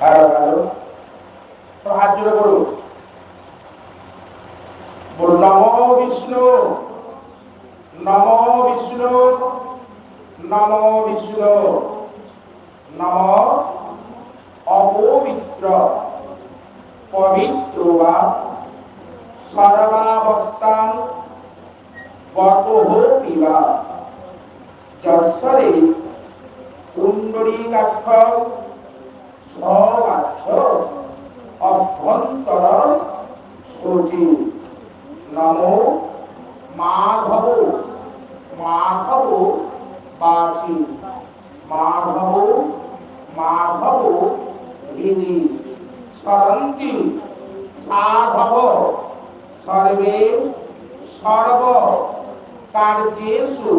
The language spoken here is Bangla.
আরো আরো তো হাত জোড়ে করুন। বলুন নমো বিষ্ণু, নমো বিষ্ণু, নমো বিষ্ণু, নমো অপবিত্র পবিত্র বা সর্বাবস্থান গতঃ পিবা যশ্বরে কুণ্ডলীকাক্ষ সবাক্ষ অভ্যন্তর শোচি। নমো মাধব, মাধব বাচি, মাধব মাধব হৃদি সরন্তি সাধব সর্বে সর্ব কার্যেষু